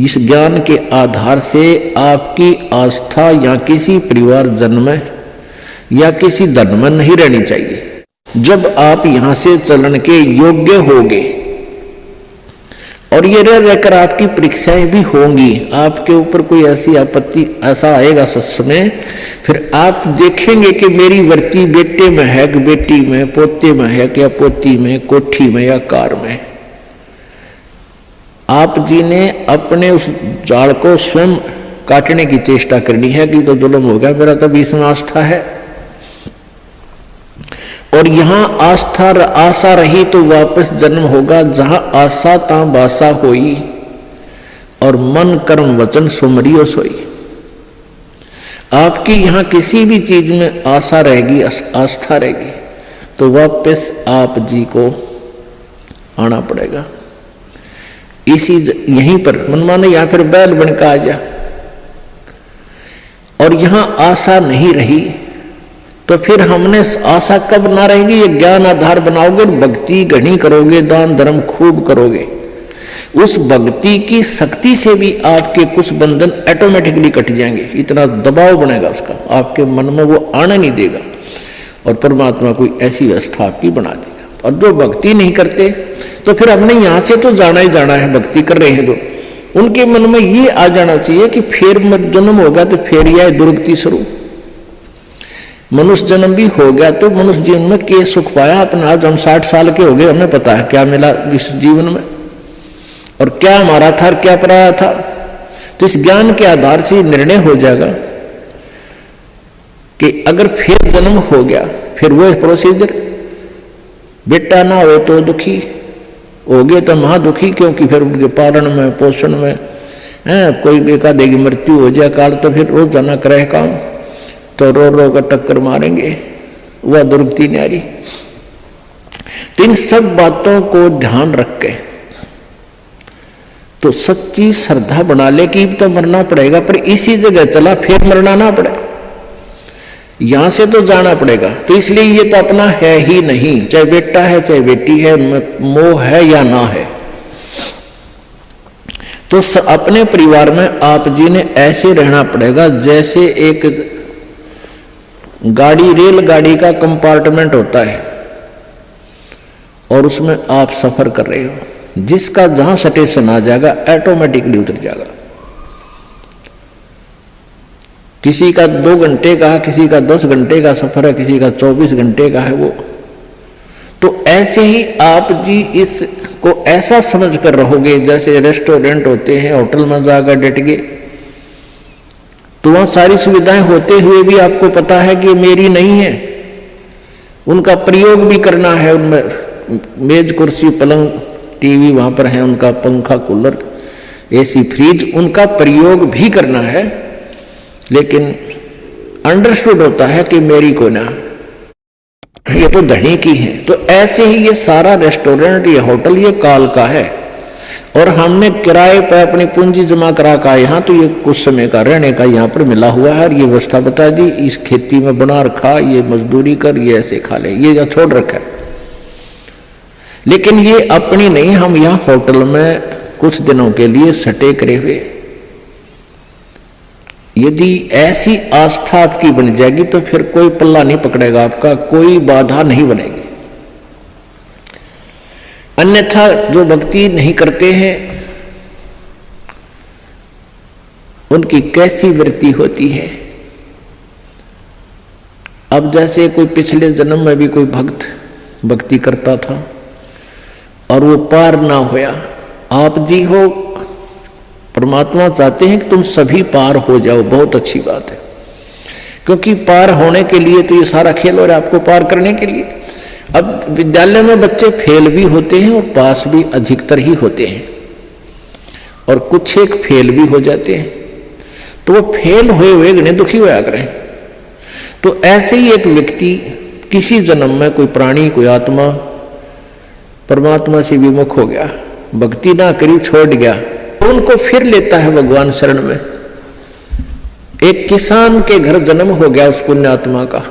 इस ज्ञान के आधार से आपकी आस्था या किसी परिवार जन्म में या किसी धन में नहीं रहनी चाहिए। जब आप यहां से चलन के योग्य होंगे और ये रहकर आपकी परीक्षाएं भी होंगी, आपके ऊपर कोई ऐसी आपत्ति ऐसा आएगा सच में, फिर आप देखेंगे कि मेरी वृत्ति बेटे में है कि बेटी में, पोते में है कि या पोती में, कोठी में या कार में। आप जी ने अपने उस जाड़ को स्वयं काटने की चेष्टा करनी है कि तो जुल्म हो गया, मेरा तो इसमें आस्था है। और यहां आशा रही तो वापस जन्म होगा, जहां आशा ता बासा होई और मन कर्म वचन सुमरियो सोई। आपकी यहां किसी भी चीज में आशा रहेगी, आस्था रहेगी, तो वापस आप जी को आना पड़ेगा। इसी यहीं पर मनमाने या फिर बैल बनकर आ जा। और यहां आशा नहीं रही तो फिर हमने आशा कब ना रहेगी, ये ज्ञान आधार बनाओगे, भक्ति घनी करोगे, दान धर्म खूब करोगे, उस भक्ति की शक्ति से भी आपके कुछ बंधन ऑटोमेटिकली कट जाएंगे। इतना दबाव बनेगा उसका, आपके मन में वो आने नहीं देगा और परमात्मा कोई ऐसी व्यवस्था आपकी बना देगा। और जो भक्ति नहीं करते तो फिर हमने यहां से तो जाना ही जाना है, भक्ति कर रहे हैं जो, उनके मन में ये आ जाना चाहिए कि फिर जन्म होगा तो फिर यह दुर्गति शुरू। मनुष्य जन्म भी हो गया तो मनुष्य जीवन में क्या सुख पाया अपना। आज हम 60 साल के हो गए, हमें पता है क्या मिला इस जीवन में और क्या हमारा था और क्या पराया था। तो इस ज्ञान के आधार से निर्णय हो जाएगा कि अगर फिर जन्म हो गया, फिर वो प्रोसीजर, बेटा ना हो तो दुखी हो गए तो महा दुखी, क्योंकि फिर उनके पालन में पोषण में कोई बेका देगी मृत्यु हो जाए काल, तो फिर रोज जाना करे काम, तो रो रो कर टक्कर मारेंगे, वह दुर्गति न्यारी। तो इन सब बातों को ध्यान रख के तो सच्ची श्रद्धा बना ले कि तो मरना पड़ेगा, पर इसी जगह चला फिर मरना ना पड़े, यहां से तो जाना पड़ेगा। तो इसलिए ये तो अपना है ही नहीं, चाहे बेटा है चाहे बेटी है, मोह है या ना है। तो अपने परिवार में आप जी ने ऐसे रहना पड़ेगा जैसे एक गाड़ी, रेलगाड़ी का कंपार्टमेंट होता है और उसमें आप सफर कर रहे हो, जिसका जहां स्टेशन आ जाएगा ऑटोमेटिकली उतर जाएगा। किसी का 2 घंटे का है, किसी का 10 घंटे का सफर है, किसी का 24 घंटे का है वो। तो ऐसे ही आप जी इसको ऐसा समझ कर रहोगे जैसे रेस्टोरेंट होते हैं, होटल में जाकर डट गए तो वहां सारी सुविधाएं होते हुए भी आपको पता है कि मेरी नहीं है, उनका प्रयोग भी करना है। उनमें मेज कुर्सी पलंग टीवी वहां पर है, उनका पंखा कूलर एसी फ्रिज उनका प्रयोग भी करना है, लेकिन अंडरस्टूड होता है कि मेरी को ना, ये तो धनी की है। तो ऐसे ही ये सारा रेस्टोरेंट, ये होटल, ये काल का है और हमने किराए पर अपनी पूंजी जमा करा का यहाँ, तो ये कुछ समय का रहने का यहाँ पर मिला हुआ है और ये व्यवस्था बता दी, इस खेती में बना रखा, ये मजदूरी कर, ये ऐसे खा ले, ये या छोड़ रखा है। लेकिन ये अपनी नहीं, हम यहाँ होटल में कुछ दिनों के लिए सटे करे हुए। यदि ऐसी आस्था आपकी बन जाएगी तो फिर कोई पल्ला नहीं पकड़ेगा आपका, कोई बाधा नहीं बनेगी। अन्यथा जो भक्ति नहीं करते हैं उनकी कैसी वृत्ति होती है। अब जैसे कोई पिछले जन्म में भी कोई भक्त भक्ति करता था और वो पार ना होया, आप जी हो, परमात्मा चाहते हैं कि तुम सभी पार हो जाओ, बहुत अच्छी बात है, क्योंकि पार होने के लिए तो ये सारा खेल हो रहा है आपको पार करने के लिए। अब विद्यालय में बच्चे फेल भी होते हैं और पास भी अधिकतर ही होते हैं, और कुछ एक फेल भी हो जाते हैं, तो वो फेल हुए हुए गणे दुखी होया करें। तो ऐसे ही एक व्यक्ति किसी जन्म में कोई प्राणी, कोई आत्मा परमात्मा से विमुख हो गया, भक्ति ना करी, छोड़ गया, तो उनको फिर लेता है भगवान शरण में। एक किसान के घर जन्म हो गया उस पुण्यात्मा का,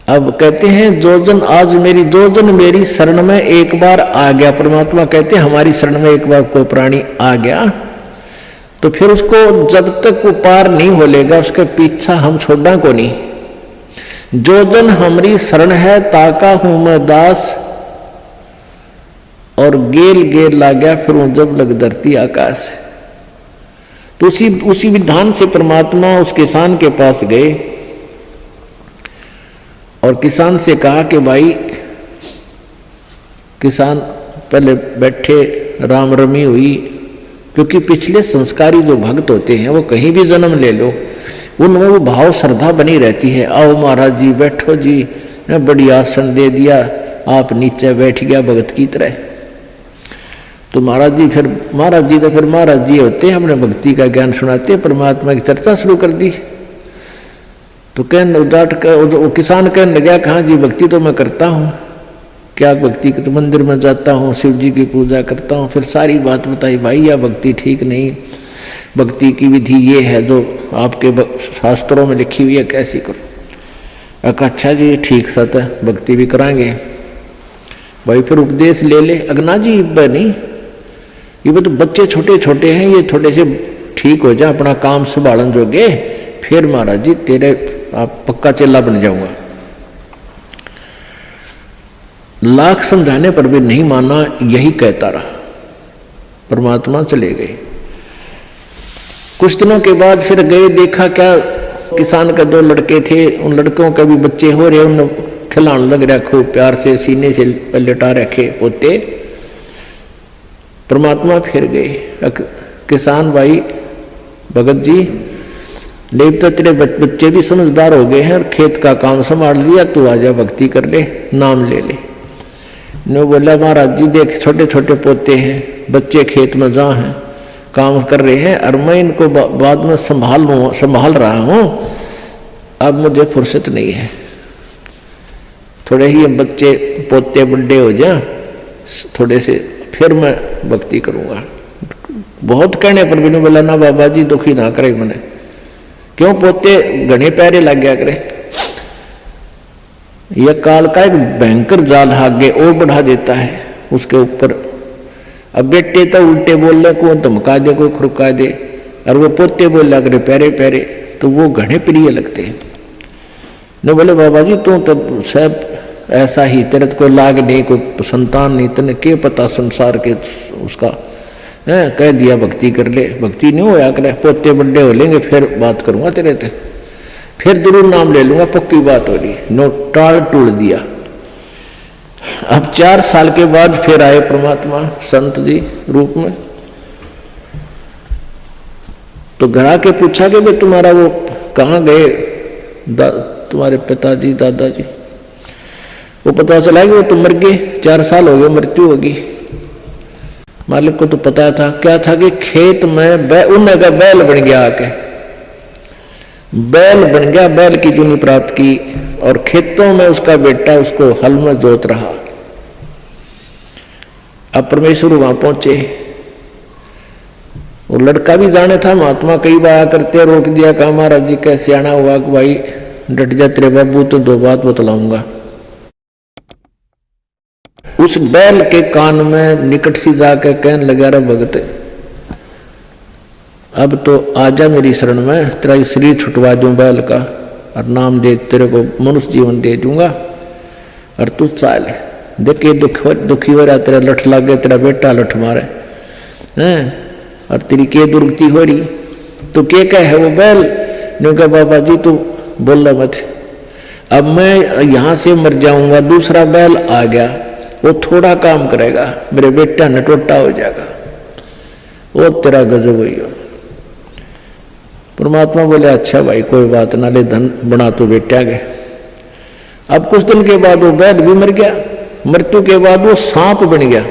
अब कहते हैं जो जन आज मेरी जो जन मेरी शरण में एक बार आ गया, परमात्मा कहते हैं हमारी शरण में एक बार कोई प्राणी आ गया तो फिर उसको जब तक वो पार नहीं हो लेगा उसके पीछा हम छोड़ना को नहीं। जो जन हमारी शरण है ताका हूं मैं दास, और गेल गेल ला गया फिर वो जब लग धरती आकाश। तो उसी विधान से परमात्मा उस किसान के पास गए और किसान से कहा कि भाई, किसान पहले बैठे, राम रमी हुई, क्योंकि पिछले संस्कारी जो भक्त होते हैं वो कहीं भी जन्म ले लो उनमें वो भाव श्रद्धा बनी रहती है। आओ महाराज जी बैठो जी, बड़ी आसन दे दिया, आप नीचे बैठ गया भगत की तरह। तो महाराज जी तो फिर महाराज जी होते हैं, हमने भक्ति का ज्ञान सुनाते, परमात्मा की चर्चा शुरू कर दी। तो किसान कहने लगा कहाँ जी भक्ति तो मैं करता हूँ, क्या भक्ति के, तो मंदिर में जाता हूँ, शिव जी की पूजा करता हूँ। फिर सारी बात बताई, भाई यह भक्ति ठीक नहीं, भक्ति की विधि ये है जो आपके शास्त्रों में लिखी हुई है, कैसी करो। अच्छा जी ठीक सत है, भक्ति भी कराएंगे। भाई फिर उपदेश ले ले। अगना जी नहीं, ये तो बच्चे छोटे छोटे हैं, ये थोड़े से ठीक हो जाए, अपना काम संभालन जोगे, फिर महाराज जी तेरे आप पक्का चेला बन जाऊंगा। लाख समझाने पर भी नहीं माना, यही कहता रहा। परमात्मा चले गए। कुछ दिनों के बाद फिर गए, देखा क्या किसान के 2 लड़के थे, उन लड़कों के भी बच्चे हो रहे, उन खिलाने लग रहा खूब प्यार से, सीने से लटा रखे पोते। परमात्मा फिर गए, किसान भाई भगत जी देवता तेरे बच्चे भी समझदार हो गए हैं और खेत का काम संभाल लिया, तू आजा भक्ति कर ले, नाम ले ले। ने बोला महाराज जी देख छोटे छोटे पोते हैं, बच्चे खेत में जा हैं, काम कर रहे हैं, और मैं इनको बाद में संभाल रहा हूँ, अब मुझे फुर्सत नहीं है, थोड़े ही बच्चे पोते बड़े हो जाए थोड़े से, फिर मैं भक्ति करूँगा। बहुत कहने पर भी नहीं बोला ना बाबा जी दुखी ना करे मैंने, क्यों पोते घने पैरे लग गया करे। यह काल का एक भयंकर जाल आगे और बढ़ा देता है उसके ऊपर। अब बेटे तो उल्टे बोल रहे, कोई धमका दे, कोई खुड़का दे, और वो पोते बोल रहा करे पैरे पैरे, तो वो घने प्रिय लगते हैं। न बोले बाबा जी तू तो सब ऐसा ही, तेरे को लाग नहीं, कोई संतान नहीं, तेने क्या पता संसार के उसका है, कह दिया भक्ति कर ले, भक्ति नहीं होया करे, पोते बड़े हो लेंगे फिर बात करूंगा तेरे से, फिर जरूर नाम ले लूंगा, पक्की बात हो रही। नो टाल टूल दिया। अब 4 साल के बाद फिर आए परमात्मा संत जी रूप में। तो घर आके पूछा कि भाई तुम्हारा वो कहाँ गए तुम्हारे पिताजी दादाजी। वो पता चला कि वो तो मर गए, 4 साल हो गए, मृत्यु होगी। मालिक को तो पता था, क्या था कि खेत में उन्हें का बैल बन गया, आके बैल बन गया, बैल की जूनी प्राप्त की, और खेतों में उसका बेटा उसको हल में जोत रहा। अब परमेश्वर वहां पहुंचे, वो लड़का भी जाने था, महात्मा कई बार करते रोक दिया, कहा महाराज जी कैसे आना हुआ कि भाई डट जा तेरे बाबू, तो 2 बात बतलाऊंगा। उस बैल के कान में निकट सी जाकर कहने लगा, रे भगत अब तो आजा मेरी शरण में, तेरा शरीर छुटवा दूं बैल का, और नाम दे, तेरे को मनुष्य जीवन दे दूंगा, और तू चाल देख दुखी हो रहा, तेरा लठ लग गया, तेरा बेटा लठ मारे हैं, और तेरी के दुर्गति हो रही, तो के क्या है वो बैल ने कहा बाबा जी तू बोल मत, अब मैं यहां से मर जाऊंगा, दूसरा बैल आ गया, वो थोड़ा काम करेगा, मेरे बेटा नटोटा हो जाएगा, वो तेरा गजब हुई। परमात्मा बोले अच्छा भाई कोई बात ना, ले धन बना तो बेटा गए। अब कुछ दिन के बाद वो बैल भी मर गया, मृत्यु के बाद वो सांप बन गया।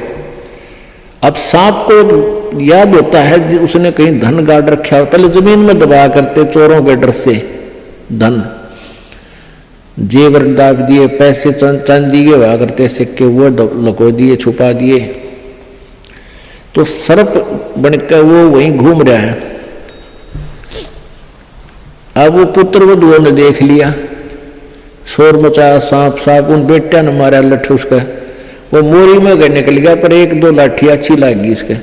अब सांप को याद होता है उसने कहीं धन गाड़ रखा हो, पहले जमीन में दबाया करते चोरों के डर से, धन जेवर दाब दिए, पैसे चांदी के हुआ करते सिक्के, वो लुको दिए, छुपा दिए, तो सर्प बनकर वो वहीं घूम रहा है। अब वो पुत्र वधुओं ने देख लिया शोर मचाया, सांप साप, उन बेटिया ने मारा लठ उसका, वो मोरी में गए निकल गया, पर एक दो लाठी अच्छी लगी इसके,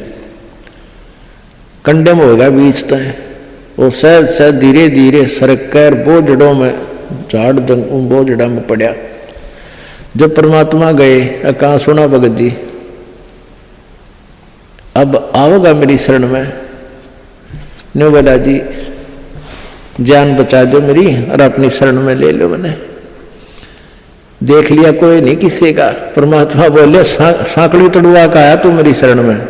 कंडे में होगा बीच तय। वो सहज सहज धीरे धीरे सरक कर बोझड़ों में झाड़ बोझड़ा में पड़ा। जब परमात्मा गए, कहा सुना भगत जी अब आओगा मेरी शरण में? ने बोला जी जान बचा दो मेरी और अपनी शरण में ले लो। मैंने देख लिया कोई नहीं किसी का। परमात्मा बोले सांकड़ी तोड़वा का आया तू मेरी शरण में?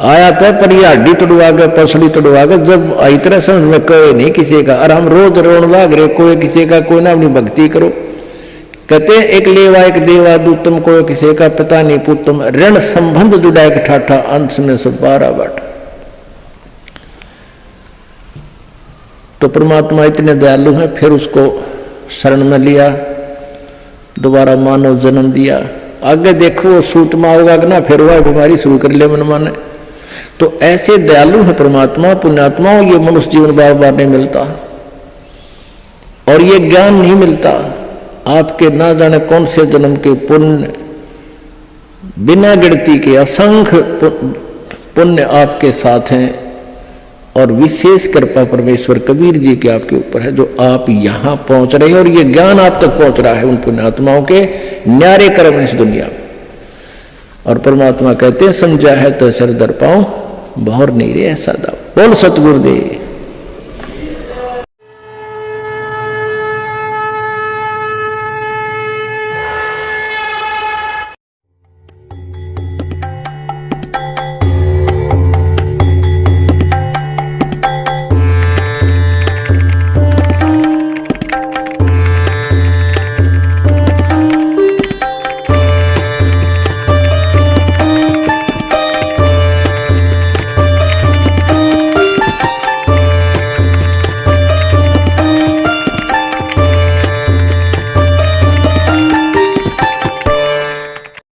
आया था पर ये हड्डी तोड़वा के पसड़ी तोड़वा के, जब आई तरह समझ में कोई नहीं किसी का। और हम रोज रोन लाग रहे कोई किसी का, कोई ना अपनी भक्ति करो। कहते एक लेवा एक देवा दूतम, कोई किसी का पता नहीं पुतम, ऋण संबंध जुड़ा एक ठाठा, अंत में सब 12 बाटा। तो परमात्मा इतने दयालु हैं, फिर उसको शरण में लिया, दोबारा मानव जन्म दिया। आगे देखो सूत में होगा कि ना, फिर वह बीमारी शुरू कर ले मन माने। तो ऐसे दयालु है परमात्मा, पुण्यात्माओं। ये मनुष्य जीवन बार बार नहीं मिलता और ये ज्ञान नहीं मिलता। आपके ना जाने कौन से जन्म के पुण्य, बिना गिनती के असंख्य पुण्य आपके साथ हैं और विशेष कृपा परमेश्वर कबीर जी के आपके ऊपर है, जो आप यहां पहुंच रहे हैं और ये ज्ञान आप तक पहुंच रहा है उन पुण्यात्माओं के न्यारे कर्म है इस दुनिया में। और परमात्मा कहते हैं समझा है तो सर दर पाओ, बहुर नहीं रे ऐसा दाव। बोल सतगुरुदेव।